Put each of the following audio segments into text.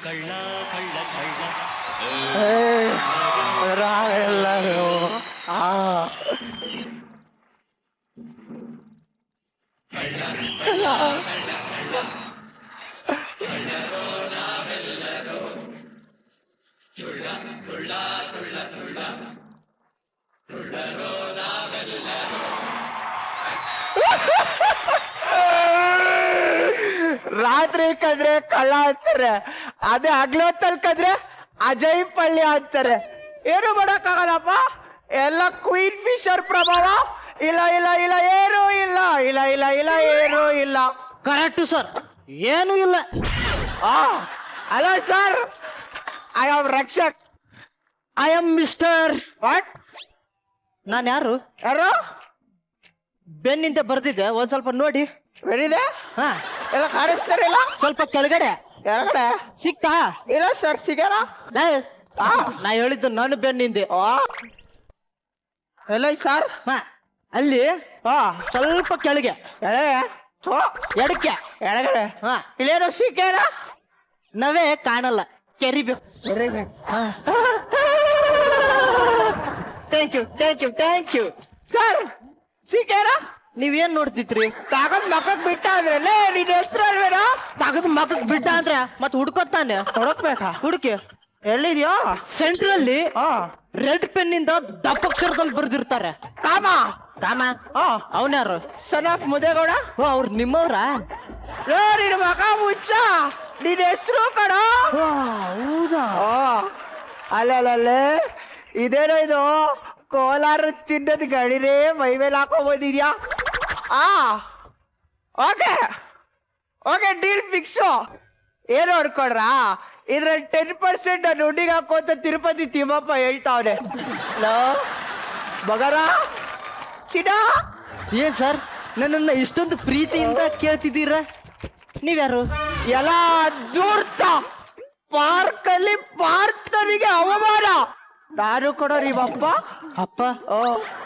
ಕಳ್ಳ ಕಳ್ಳ ಕಳ್ಳ ನಾವೆಲ್ಲರೂ ರಾತ್ರಿ ಕದ್ರೆ ಕಳ್ಳ ಅಂತಾರೆ, ಅದೇ ಹಗ್ಲೊತ್ತಲ್ ಕದ್ರೆ ಅಜಯ್ ಪಳ್ಳಿ ಅಂತಾರೆ. ಏನು ಮಾಡಕ್ಕಾಗಲ್ಲಪ್ಪ, ಎಲ್ಲ ಕ್ವೀನ್ ಫಿಶರ್ ಪ್ರಭಾವ. ಇಲ್ಲ ಇಲ್ಲ ಇಲ್ಲ ಏನೂ ಇಲ್ಲ, ಇಲ್ಲ ಇಲ್ಲ ಇಲ್ಲ ಏನೂ ಇಲ್ಲ. ಕರೆಕ್ಟ್ ಸರ್, ಏನು ಇಲ್ಲ. Hello sir, I am Rakshak. I am mister. What? ನಾನು ಯಾರು? ಯಾರು? ಬೆನ್ನಿಂದ ಬರ್ದಿದ್ದೆ, ಒಂದ್ ಸ್ವಲ್ಪ ನೋಡಿ. ಬೆರಿದೆ ಹಾ, ಎಲ್ಲ ಕಾಣಿಸ್ತಾರಿಲ್ಲ? ಸ್ವಲ್ಪ ಕೆಳಗಡೆ ಕೆಳಗಡೆ ಸಿಕ್ತಾ? ಇಲ್ಲ ಸರ್, ಸಿಗಲ್ಲ. ನಾ ಹೇಳಿದ್ದು ನಾನು ಬೆನ್ನಿಂದೆ. ಎಲ್ಲ ಸರ್? ಹಾ, ಅಲ್ಲಿ ಸ್ವಲ್ಪ ಕೆಳಗೆ ಎಡಕ್ಕೆ ಎಡಗಡೆ. ಹಾ, ಇಲ್ಲೇನೋ ಸಿಕ್ಕೇನ? ನಾವೇ ಕಾಣಲ್ಲ, ಕೆರಿಬೇಕು. Thank you thank you thank you sir. ಸಿಕ್ಕೇನ? ನೀವೇನ್ ನೋಡ್ತಿದ್ರಿ? ತಾಗದ್ ಮಕ್ಕಕ್ ಬಿಟ್ಟ ಅಂದ್ರೆ ನಿನ್ ಹೆಸರು ಅಲ್ವೇನೋ? ತಗದ್ ಮಗಕ್ ಬಿಟ್ಟ ಅಂದ್ರೆ ಮತ್ ಹುಡ್ಕೋತಾನೆ. ಹುಡುಕ್ಬೇಕಾ? ಹುಡುಕಿ ಎಲ್ಲಿದ್ಯೋ? ಸೆಂಟ್ರಲ್ಲಿ ರೆಡ್ ಪೆನ್ ಇಂದ ದಪ್ಪಕ್ಷರದಲ್ಲಿ ಬರ್ದಿರ್ತಾರೆ. ಕಾಮ ರಾಮ. ಅವನ್ಯಾರು? Son of ಮುದೇಗೌಡ. ಓ, ಅವ್ರು ನಿಮ್ಮವ್ರ? ನಿನ್ ಮಗ ಮುಚ್ಚ, ನಿನ್ ಹೆಸರು ಕಣ. ಹೌದಾ? ಅಲ್ಲೇ ಇದೇನೋ ಇದು ಕೋಲಾರ ಚಿನ್ನದ ಗಡಿರೇ ಮೈ ಮೇಲೆ ಹಾಕೊಂಡ್ ಬಂದಿದ್ಯಾ? Okay okay, deal fix. ಏನು ಅನ್ಕೊಡ್ರ, ಇದ್ರಲ್ಲಿ 10% ನಾನು ಹುಡ್ಡಿಗೆ ಹಾಕೋತ ತಿರುಪತಿ ತಿಮ್ಮಪ್ಪ ಹೇಳ್ತಾವನೆ. ಬಗರ ಚಿನ್ನ. ಏನ್ ಸರ್, ನನ್ನನ್ನ ಇಷ್ಟೊಂದು ಪ್ರೀತಿಯಿಂದ ಕೇಳ್ತಿದ್ದೀರ? ನೀವ್ಯಾರು? ಎಲ್ಲ ದೂರ್ತ ಪಾರ್ಕಲ್ಲಿ ಪಾರ್ಥನಿಗೆ ಅವಮಾನ. ನಾನು ಕೊಡೋ ನಿಮ್ಮಪ್ಪ. ಅಪ್ಪ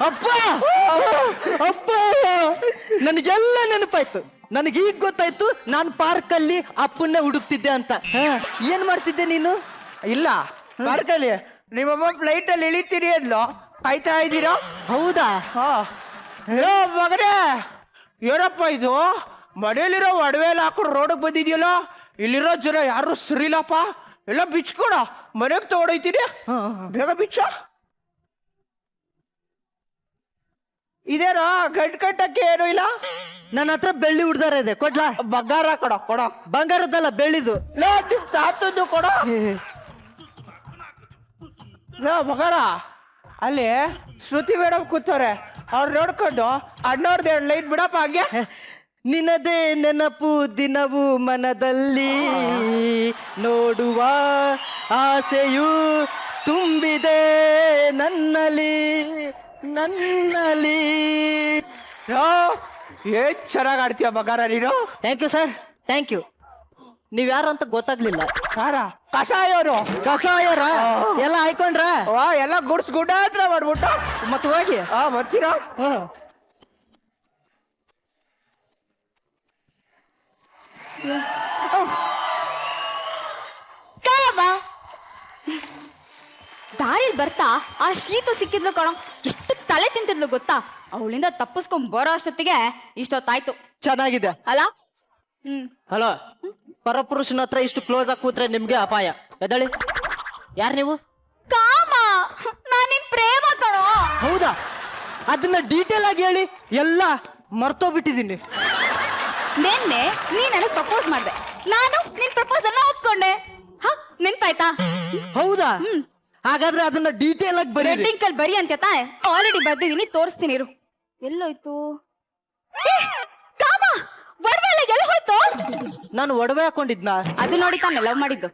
ಅಪ್ಪ ಅಪ್ಪ, ನನಗೆಲ್ಲ ನೆನಪಾಯ್ತು. ನನಗೀಗ ಗೊತ್ತಾಯ್ತು ನಾನು ಪಾರ್ಕಲ್ಲಿ ಅಪ್ಪನ್ನೇ ಹುಡುಕ್ತಿದ್ದೆ ಅಂತ. ಏನ್ ಮಾಡ್ತಿದ್ದೆ ನೀನು? ಇಲ್ಲ, ಪಾರ್ಕಲ್ಲಿ ನಿಮ್ಮಮ್ಮ ಫ್ಲೈಟ್ ಅಲ್ಲಿ ಇಳಿತೀರಿ ಅದ್ಲು ಕಾಯ್ತಾ ಇದ್ದೀರಾ? ಹೌದಾ? ಮಗನೇ, ಏನಪ್ಪ ಇದು ಮನೇಲಿರೋ ಒಡವೆಲ್ಲ ಹಾಕೊಂಡು ರೋಡಿಗೆ ಬಂದಿದ್ಯಲ್ಲ? ಇಲ್ಲಿರೋ ಜನ ಯಾರು ಸರಿಲ್ಲಪ್ಪ, ಎಲ್ಲ ಬಿಚ್ಕೊಡ, ಮನೆಗೆ ತಗೊಂಡೋಯ್ತೀನಿ. ಬೇಗ ಬಿಚ್ಚ. ಇದೇನೋ ಗಂಟ್ ಕಟ್ಟಕ್ಕೆ ಏನೂ ಇಲ್ಲ. ನನ್ನ ಹತ್ರ ಬೆಳ್ಳಿ ಹುಡ್ದಾರ ಇದೆ, ಕೊಡ್ಲಾ? ಬಂಗಾರ ಕೊಡ ಕೊಡ. ಬಂಗಾರದಲ್ಲ, ಬೆಳ್ಳಿದು. ತಾತದ್ದು ಕೊಡ. ಬಂಗಾರ. ಅಲ್ಲಿ ಶ್ರುತಿ ಮೇಡಮ್ ಕೂತವ್ರೆ, ಅವ್ರು ನೋಡ್ಕೊಂಡು ಅಣ್ಣವ್ರದ್ದು 2 ಲೈನ್ ಬಿಡಪ್ಪ ಹಂಗೆ. ನಿನ್ನದೇ ನೆನಪು ದಿನವೂ ಮನದಲ್ಲಿ, ನೋಡುವ ಆಸೆಯು ತುಂಬಿದೆ ನನ್ನಲ್ಲಿ ನನ್ನಲ್ಲಿ. ಏನ್ ಚೆನ್ನಾಗ್ ಆಡ್ತೀಯ ಬಂಗಾರ ನೀನು. Thank you sir, thank you. ನೀವ್ಯಾರು ಅಂತ ಗೊತ್ತಾಗ್ಲಿಲ್ಲ. ಯಾರ? ಕಷಾಯವರು. ಕಸಾಯರ ಎಲ್ಲ ಆಯ್ಕೊಂಡ್ರ? ಎಲ್ಲ ಗುಡ್ಸ್ ಗುಡ್ಡ ಹತ್ರ ಮಾಡ್ಬಿಟ್ಟು ಮತ್ತೆ ಹೋಗಿ. ಬರ್ತೀರಾ? ದಾರಿ ಬರ್ತಾ ಆ ಶೀತು ಸಿಕ್ಕಿದ್ಲು ಕಣೋ, ಎಷ್ಟು ತಲೆ ತಿಂತಿದ್ಲು ಗೊತ್ತಾ? ಅವಳಿಂದ ತಪ್ಪಿಸ್ಕೊಂಡ್ ಬರೋ ಅಷ್ಟೊತ್ತಿಗೆ ಇಷ್ಟೊತ್ತಾಯ್ತು. ಚೆನ್ನಾಗಿದೆ ಅಲ್ಲ? ಹಲೋ, ಪರಪುರುಷನ ಹತ್ರ ಇಷ್ಟು ಕ್ಲೋಸ್ ಆಗಿ ಕೂತ್ರೆ ನಿಮ್ಗೆ ಅಪಾಯ. ಎದಳಿ, ಯಾರು ನೀವು? ಕಾಮ, ನಾನಿನ್ ಪ್ರೇಮ ಕಣೋ. ಹೌದಾ? ಅದನ್ನ ಡೀಟೇಲ್ ಆಗಿ ಹೇಳಿ, ಎಲ್ಲ ಮರ್ತೋಗ್ಬಿಟ್ಟಿದ್ದೀನಿ. ನಿನ್ನೆ ನೀ ನನಗ್ ಪ್ರಪೋಸ್ ಮಾಡ್ದೆ, ನಾನು ನಿನ್ ಪ್ರಪೋಸ್ ಅನ್ನ ಒಪ್ಕೊಂಡೆ. ನೆನ್ಪಾಯ್ತಾ? ಹೌದಾ? ಹಾಗಾದ್ರೆ ಅದನ್ನ ಡೀಟೇಲ್ ಆಗಿ ಬರೀ. ವೆಡ್ಡಿಂಗ್ ಕಲ್ ಬರಿ ಅಂತ ಆಲ್ರೆಡಿ ಬರ್ದಿದ್ದೀನಿ, ತೋರಿಸ್ತೀನಿ ಇರು. ಎಲ್ಲೋಯ್ತು? ಕಾಮ, ಒಡವೆ ಎಲ್ಲ ಎಲ್ಲಿ ಹೋಯ್ತು? ನಾನು ಒಡವೆ ಹಾಕೊಂಡಿದ್ನ? ಅದು ನೋಡಿ ತಾನೆ ಲವ್ ಮಾಡಿದ್ದು.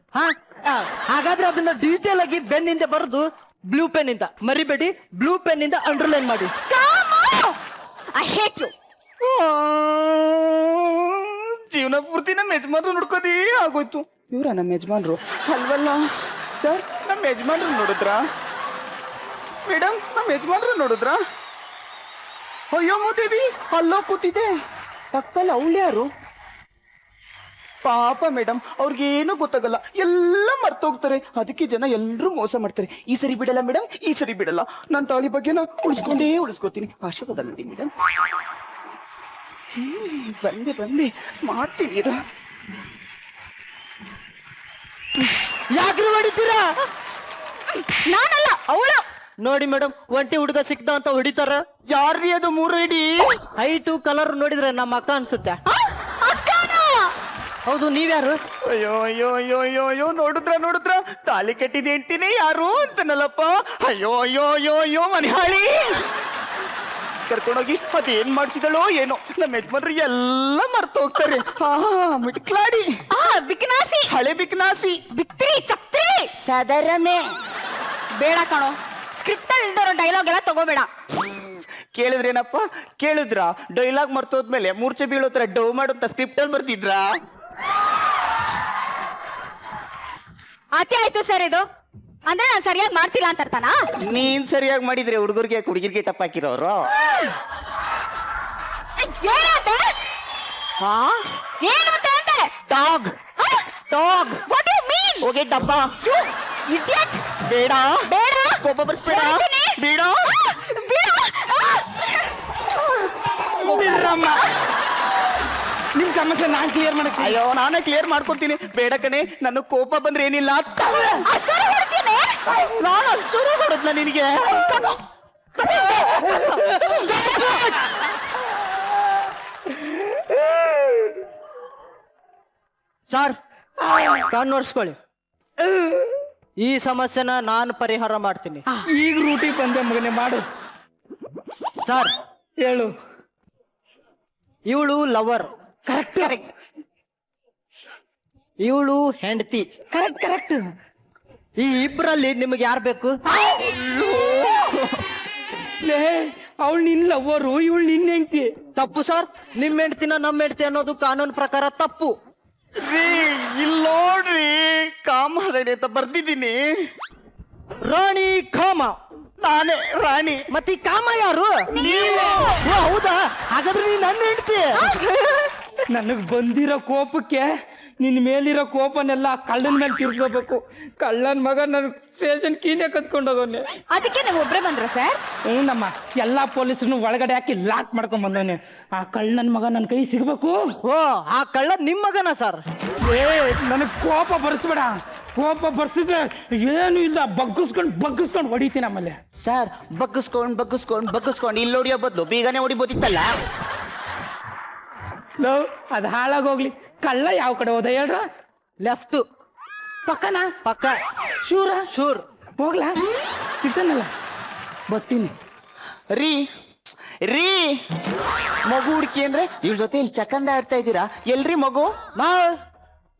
ಹಾಗಾದ್ರೆ ಅದನ್ನ ಡೀಟೇಲ್ ಆಗಿ ಬೆನ್ನಿಂದ ಬರೆದು ಬ್ಲೂ ಪೆನ್ ಇಂದ ಮರಿಬೇಡಿ, ಬ್ಲೂ ಪೆನ್ ಇಂದ ಅಂಡರ್ಲೈನ್ ಮಾಡಿ. I hate you. ಜೀವನ ಪೂರ್ತಿ ನಮ್ಮ ಯಜಮಾನ್ರು ನೋಡ್ಕೋದಿ ಆಗೋಯ್ತು. ಇವ್ರ ನಮ್ಮ ಯಜಮಾನ್ರು ಅಲ್ವಲ್ಲ ಸರ್? ನಮ್ಮ ಯಜಮಾನ್ರು ನೋಡಿದ್ರಾ ಮೇಡಮ್? ನಮ್ಮ ಯಜಮಾನ್ರು ನೋಡಿದ್ರಾ? ಅಯ್ಯೋ ಮೂದೇವಿ, ಅಲ್ಲೋ ಕೂತಿದೆ ಪಕ್ಕದಲ್ಲಿ. ಅವಳು ಯಾರು? ಪಾಪ ಮೇಡಮ್ ಅವ್ರಿಗೇನು ಗೊತ್ತಾಗಲ್ಲ, ಎಲ್ಲ ಮರ್ತೋಗ್ತಾರೆ. ಅದಕ್ಕೆ ಜನ ಎಲ್ಲರೂ ಮೋಸ ಮಾಡ್ತಾರೆ. ಈ ಸರಿ ಬಿಡಲ್ಲ ಮೇಡಮ್, ಈ ಸರಿ ಬಿಡಲ್ಲ. ನನ್ನ ತಾಳಿ ಬಗ್ಗೆ ನಾ ಉಳಿಸ್ಕೋತೀನಿ. ಆಶೀರ್ವಾದ ನೋಡಿ ಮೇಡಮ್. ಬಂದೆ ಮಾಡ್ತೀನಿ ಇರು. ಯಾಕ್ರಿ ಹೊಡಿತೀರಾ? ನಾನಲ್ಲ, ಅವಳು. ನೋಡಿ ಮೇಡಮ್, ಒಂಟಿ ಹುಡುಗ ಸಿಕ್ತ ಅಂತ ಹೊಡಿತಾರ. ಯಾರ್ರೀ ಅದು 3 ಐಡಿ? ಹೈಟು ಕಲರ್ ನೋಡಿದ್ರೆ ನಮ್ಮ ಅಕ್ಕ ಅನ್ಸುತ್ತೆ. ಹೌದು, ನೀವ್ಯಾರು? ಅಯ್ಯೋ ನೋಡಿದ್ರ ತಾಲಿ ಕಟ್ಟಿದ ಹೆಂಡ್ತಿನೇ ಯಾರು ಅಂತನಲ್ಲಪ್ಪ. ಅಯ್ಯೋ ಮನೆಹಾಳಿ ಕರ್ಕೊಂಡೋಗಿ ಅದೇನ್ ಮಾಡ್ಸಿದಳೋ ಏನೋ. ನಮ್ಮ ಯಜಮಾನ್ರು ಎಲ್ಲ ಮರ್ತೋಗ್ತಾರೆ. ಮಿಟ್ಕ್ಲಾಡಿ, ಬಿಕ್ನಾಸಿ, ಹಳೆ ಬಿಕ್ನಾಸಿ, ಬಿತ್ರಿ ಚಕ್ರಿ, ಸದರಮೆ. ಬೇಡ ಕಣೋ, ಸ್ಕ್ರಿಪ್ಟ್ ಅಲ್ಲಿ ಇಲ್ದಿರೋ ಡೈಲಾಗ್ ಎಲ್ಲ ತಗೋಬೇಡ. ಕೇಳಿದ್ರೇನಪ್ಪ? ಕೇಳಿದ್ರ? ಡೈಲಾಗ್ ಮರ್ತೋದ್ಮೇಲೆ ಮೂರ್ಛೆ ಬೀಳೋ ತರ ಡವ್ ಮಾಡೋಂತ ಸ್ಕ್ರಿಪ್ಟ್ ಅಲ್ಲಿ ಬರ್ತಿದ್ರ? ಅತಿ ಆಯ್ತು ಸರ್. ಇದು ಅಂದ್ರೆ ನಾನು ಸರಿಯಾಗಿ ಮಾಡ್ತಿಲ್ಲ ಅಂತ ಅರ್ಥನಾ? ನೀನ್ ಸರಿಯಾಗಿ ಮಾಡಿದ್ರೆ ಹುಡುಗರಿಗೆ ಟಪ್ಪಾಕಿರೋರು. ಏನಂತೆ? ಟಾಗ್ ಟಾಗ್ ವಾಟ್ ಯು ಮೀನ್? ಹೋಗಿ ಡಬ್ಬ. ಇಡಿಯಟ್. ಬೇಡ ಬೇಡ, ಕೋಪ ಬರ್ಸ್ಬೇಡ. ಬೇಡ ಬಿಡ್ರಮ್ಮ, ನಿಮ್ ಸಮಸ್ಯೆ ನಾನ್ ಕ್ಲಿಯರ್ ಮಾಡಕ್ಕೆ. ಅಯ್ಯೋ, ನಾನೇ ಕ್ಲಿಯರ್ ಮಾಡ್ಕೊತೀನಿ. ಬೇಡ ಕಣೆ, ನನ್ನ ಕೋಪ ಬಂದ್ರೆ ಏನಿಲ್ಲ. ಅಷ್ಟರ ಹೊಡ್ತೀನಿ. ನಾನು ಅಷ್ಟು ಕೊಡುತ್ತ ನಿನಗೆ. ಸರ್, ಕಣ್ಣು ಒರ್ಸ್ಕೊಳ್ಳಿ. ಈ ಸಮಸ್ಯೆನ ನಾನು ಪರಿಹಾರ ಮಾಡ್ತೀನಿ. ಈಗ ರೂಟಿ ಬಂದೆ ಮಗನೆ, ಮಾಡು. ಸರ್, ಹೇಳು. ಇವಳು ಲವರ್, ಕರೆಕ್ಟ್. ಇವಳು ಹೆಂಡತಿ. ಕರೆಕ್ಟ್. ಈ ಇಬ್ರಲ್ಲಿ ನಿಮಗೆ ಯಾರು ಬೇಕು? ಅವಳು ನಿನ್ ಲವ್ವರು, ಇವಳು ನಿನ್ ಹೆಂಡ್ತಿ. ತಪ್ಪು ಸರ್. ನಿಮ್ ಹೆಂಡ್ತಿನ ನಮ್ಮ ಹೆಂಡ್ತಿ ಅನ್ನೋದು ಕಾನೂನು ಪ್ರಕಾರ ತಪ್ಪು. ರೀ, ಇಲ್ಲಿ ನೋಡ್ರಿ, ಕಾಮ ರೆಡಿ ಅಂತ ಬರ್ದಿದ್ದೀನಿ. ರಾಣಿ ಕಾಮ. ನಾನೇ ರಾಣಿ. ಮತ್ತೆ ಈ ಕಾಮ ಯಾರು? ಓ, ಹೌದಾ? ಹಾಗಾದ್ರೆ ನೀನ್ ನನ್ನ ಹೆಂಡ್ತಿ. ನನಗ್ ಬಂದಿರೋ ಕೋಪಕ್ಕೆ ನಿನ್ ಮೇಲಿರೋ ಕೋಪನೆಲ್ಲ ಕಳ್ಳನ ಮೇಲೆ ತೀರ್ಸ್ಕೋಬೇಕು. ಕಳ್ಳನ್ ಮಗ ನನ್ ಸ್ಟೇಷನ್ ಕೀನೇ ಕತ್ಕೊಂಡೋಗವ್ನೆ. ಅದಕ್ಕೆ ನೀವು ಒಬ್ರೇ ಬಂದ್ರ ಸರ್? ನಮ್ಮ ಎಲ್ಲಾ ಪೊಲೀಸರನ್ನು ಒಳಗಡೆ ಹಾಕಿ ಲಾಕ್ ಮಾಡ್ಕೊಂಡ್ ಬಂದವನೆ. ಆ ಕಳ್ಳನ್ ಮಗ ನನ್ ಕೈ ಸಿಗ್ಬೇಕು. ಓ, ಆ ಕಳ್ಳ ನಿಮ್ ಮಗನ ಸರ್? ನನಗ್ ಕೋಪ ಬರ್ಸ್ಬೇಡ. ಕೋಪ ಬರ್ಸಿದ್ರೆ ಏನು ಇಲ್ಲ, ಬಗ್ಗಿಸ್ಕೊಂಡು ಹೊಡಿತೀನಿ ಆಮೇಲೆ. ಸರ್, ಬಗ್ಗಿಸ್ಕೊಂಡು ಇಲ್ಲಿ ಹೊಡಿಯೋ ಬದಲು ಬೀಗನೆ ಹೊಡಿಬೋದಿತ್ತಲ್ಲ. ಲವ್, ಅದು ಹಾಳಾಗೋಗ್ಲಿ. ಕಳ್ಳ ಯಾವ ಕಡೆ ಹೋದ ಹೇಳ್ರ? ಲೆಫ್ಟ್. ಪಕ್ಕನ? ಪಕ್ಕ. ಶೂರ್. ಹೋಗ್ಲಾ? ಸಿಗ್ತಾನಲ್ಲ, ಬರ್ತೀನಿ. ರೀ ಮಗು ಹುಡುಕಿ ಅಂದ್ರೆ ಇವ್ರ ಜೊತೆ ಇಲ್ಲಿ ಚಕ್ಕಂದ ಆಡ್ತಾ ಇದ್ದೀರಾ. ಎಲ್ರಿ ಮಗು?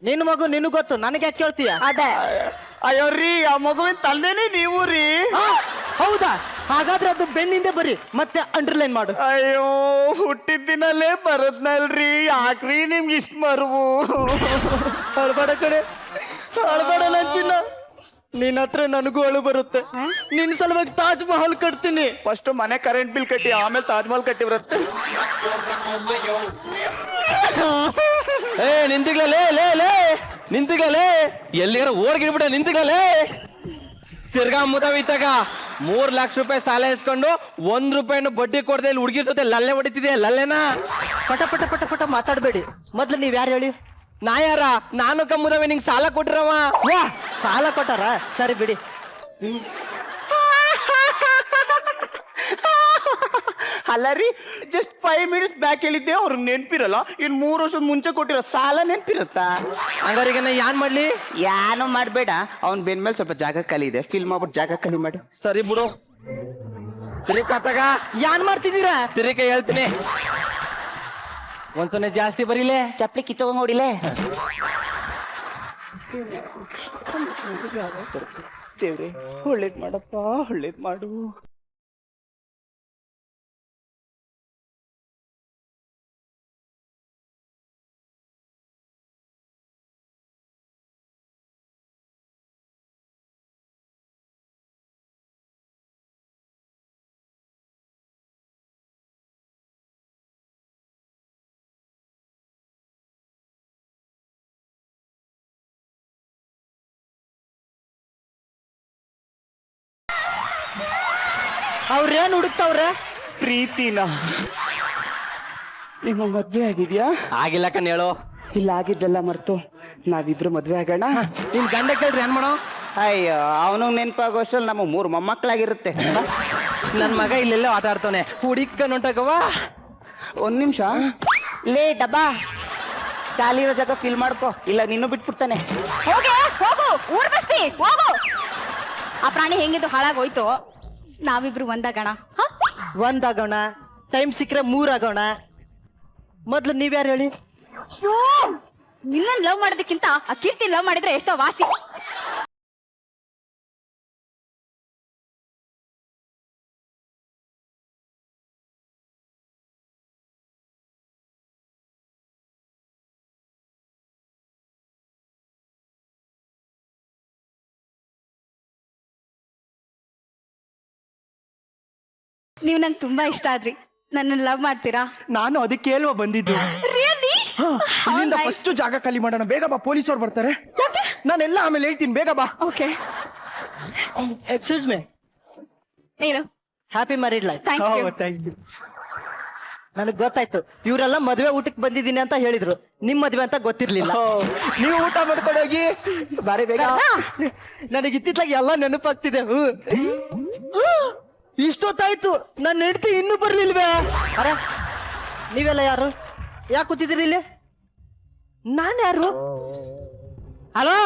ನಿನ್ ಮಗು ನಿನಗ್ ಗೊತ್ತು, ನನಗೆ ಯಾಕೆ ಕೇಳ್ತೀಯ? ಅದೇ. ಅಯ್ಯೋ ರೀ, ಆ ಮಗುವಿನ ತಂದೆನೇ ನೀವು ರೀ. ಹೌದಾ? ಹಾಗಾದ್ರೆ ಅದು ಬೆನ್ನಿಂದೆ ಬರಿ, ಮತ್ತೆ ಅಂಡರ್ಲೈನ್ ಮಾಡು. ಅಯ್ಯೋ, ಹುಟ್ಟಿದ ದಿನಲ್ಲೇ ಬರದ್ನಲ್ರಿ, ಯಾಕ್ರಿ ನಿಮ್ಗೆ ಇಷ್ಟ ಮರುವು? ಅಳ್ಬೇಡ ಕಡೆ, ಅಳ್ಬೇಡ ನನ್ ಚಿನ್ನ. ನಿನ್ನ ಹತ್ರ ನನಗೂ ಅಳು ಬರುತ್ತೆ. ನಿನ್ ಸಲುವಾಗಿ ತಾಜ್ ಮಹಲ್ ಕಟ್ತೀನಿ. ಫಸ್ಟ್ ಮನೆ ಕರೆಂಟ್ ಬಿಲ್ ಕಟ್ಟಿ, ಆಮೇಲೆ ತಾಜ್ ಮಹಲ್ ಕಟ್ಟಿ ಬರುತ್ತೆ. ನಿಂತಿಗಲೇ ಎಲ್ಲಿಗಾರ ಓಡ್ಗಿಡ್ಬಿಟ್ಟ. ನಿಂತಿಗಲೇ ತಿರ್ಗಾ ಮುದವಿತ್ತಾಗ 3 ಲಕ್ಷ ರೂಪಾಯಿ ಸಾಲ ಇಸ್ಕೊಂಡು 1 ರೂಪಾಯಿನ ಬಡ್ಡಿ ಕೊಡದೆ ಇಲ್ಲಿ ಹುಡುಗಿರ್ ಜೊತೆ ಲಲ್ಲೆ ಹೊಡಿತಿದೆ. ಲಲ್ಲೆನಾ? ಪಟ ಮಾತಾಡ್ಬೇಡಿ. ಮೊದ್ಲು ನೀವ್ ಯಾರು ಹೇಳಿ? ನಾ ಯಾರ? ನಾನು ಕಮ್ಮುದವೆ ನಿಂಗೆ ಸಾಲ ಕೊಟ್ಟಿರವ. ವಾ, ಸಾಲ ಕೊಟ್ಟಾರ? ಸರಿ ಬಿಡಿ. ಅಲ್ಲ ರೀ, ಜಸ್ಟ್ 5 ಮಿನಿಟ್ಸ್ ಬ್ಯಾಕ್ ಹೇಳಿದ್ದೆ, ಅವ್ರಿಗೆ ನೆನ್ಪಿರಲ್ಲ. ಇನ್ 3 ವರ್ಷದ ಮುಂಚೆ ಕೊಟ್ಟಿರೋ ಸಾಲ ನೆನ್ಪಿರುತ್ತಾ? ಹಂಗಾರಿಗೆ ನಾ ಯಾನ್ ಮಾಡ್ಲಿ? ಯಾನು ಮಾಡ್ಬೇಡ, ಅವ್ನ್ ಬೆನ್ ಮೇಲೆ ಸ್ವಲ್ಪ ಜಾಗ ಖಾಲಿ ಇದೆ, ಫಿಲ್ ಮಾಡ್ಬಿಟ್ಟು ಜಾಗ ಖಾಲಿ ಮಾಡು. ಸರಿ ಬಿಡು. ತಿರಿಕಾತಾಗ ಯಾನ್ ಮಾಡ್ತಿದ್ದೀರಾ? ತಿರಿಕ ಹೇಳ್ತೀನಿ. ಒಂದ್ಸೊನ್ನೆ ಜಾಸ್ತಿ ಬರೀಲೆ. ಚಪ್ಲಿ ಕಿತ್ತೋಗ ನೋಡಿಲೆ. ದೇವ್ರೆ, ಒಳ್ಳೇದ್ ಮಾಡಪ್ಪ, ಒಳ್ಳೇದ್ ಮಾಡು. ಅವ್ರೇನ್ ಹುಡುಕ್ತಾವ್ರೆ? ಪ್ರೀತಿನ. ನಿಮ್ಮ ಮದ್ವೆ ಆಗಿದ್ಯಾ? ಆಗಿಲ್ಲ ಕಣ್ ಹೇಳು. ಇಲ್ಲ ಆಗಿದ್ದೆಲ್ಲ ಮರ್ತು ನಾವಿಬ್ರು ಮದ್ವೆ ಆಗೋಣ. ನಿನ್ ಗಂಡ ಕೇಳ್ರಿ ಏನ್ ಮಾಡೋ? ಅಯ್ಯೋ ಅವನು ನೆನಪಾಗೋಷ್ಟಲ್ಲಿ ನಮ್ಮ 3 ಮೊಮ್ಮಕ್ಕಳಾಗಿರುತ್ತೆ. ನನ್ ಮಗ ಇಲ್ಲೆಲ್ಲ ಆಟ ಆಡ್ತಾನೆ, ಹುಡಿಕ ನೋಟಕವಾ. ಒಂದ್ ನಿಮಿಷ ಲೇ ಡಬ್ಬಾ, ಖಾಲಿ ಇರೋ ಜಾಗ ಫಿಲ್ ಮಾಡ್ಕೋ, ಇಲ್ಲ ನಿನ್ನೂ ಬಿಟ್ಬಿಡ್ತಾನೆ. ಹೋಗು ಊರ್ ಬಸ್ತಿ ಹೋಗು. ಆ ಪ್ರಾಣಿ ಹೆಂಗಿದ್ದು ಹಾಳಾಗೋಯ್ತು, ನಾವಿಬ್ರು ಒಂದಾಗಣ. ಒಂದಾಗೋಣ, ಟೈಮ್ ಸಿಕ್ಕರೆ 3 ಆಗೋಣ. ಮೊದ್ಲು ನೀವ್ಯಾರು ಹೇಳಿ? ನಿನ್ನ ಲವ್ ಮಾಡೋದಕ್ಕಿಂತ ಆ ಕೀರ್ತಿ ಲವ್ ಮಾಡಿದ್ರೆ ಎಷ್ಟೋ ವಾಸಿ. ನೀವು ನಂಗೆ ತುಂಬಾ ಇಷ್ಟ ಆದ್ರಿ. ನನ್ನ ಲವ್ ಮಾಡ್ತೀರಾ? ನಾನು ಅದಕ್ಕೆ ಅಲ್ವಾ ಬಂದಿದ್ದು. ರಿಯಲಿ? ಇಲ್ಲಿಂದ ಫಸ್ಟ್ ಜಾಗ ಖಾಲಿ ಮಾಡೋಣ. ಬೇಗ ಬಾ, ಪೊಲೀಸವ್ರು ಬರ್ತಾರೆ. ನಾನೆಲ್ಲ ಆಮೇಲೆ ಹೇಳ್ತೀನಿ, ಬೇಗ ಬಾ. ಓಕೆ. ಎಕ್ಸ್ಕ್ಯೂಸ್ ಮೀ, ಏನು? Happy married life. Thank you. ನನಗೆ ಗೊತ್ತಾಯ್ತು, ಇವರೆಲ್ಲ ಮದುವೆ ಊಟಕ್ಕೆ ಬಂದಿದ್ದೀನಿ ಅಂತ ಹೇಳಿದ್ರು. ನಿಮ್ ಮದುವೆ ಅಂತ ಗೊತ್ತಿರ್ಲಿಲ್ಲ. ನೀವು ಊಟ ಮಾಡ್ಕೊಂಡು ಹೋಗಿ ಬಾರಿ ಬೇಗ. ನನಗೆ ಇತ್ತಿತ್ಲಾಗ ಎಲ್ಲ ನೆನಪಾಗ್ತಿದೆ. ಇಷ್ಟೊತ್ತಾಯ್ತು, ನನ್ನ ಹೆಂಡತಿ ಇನ್ನೂ ಬರ್ಲಿಲ್ವೇ? ಅರೆ, ನೀವೆಲ್ಲ ಯಾರು? ಯಾಕೆ ಕೂತಿದ್ದೀರಿ ಇಲ್ಲಿ? ನಾನು ಯಾರು? ಅಲೋ,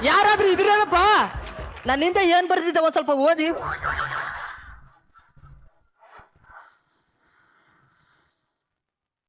ಯಾರಾದ್ರೂ ಇದ್ರೇನಪ್ಪ? ನನ್ನಿಂದ ಏನ್ ಬರ್ತಿದ್ದೆ ಒಂದ್ ಸ್ವಲ್ಪ ಓದಿ.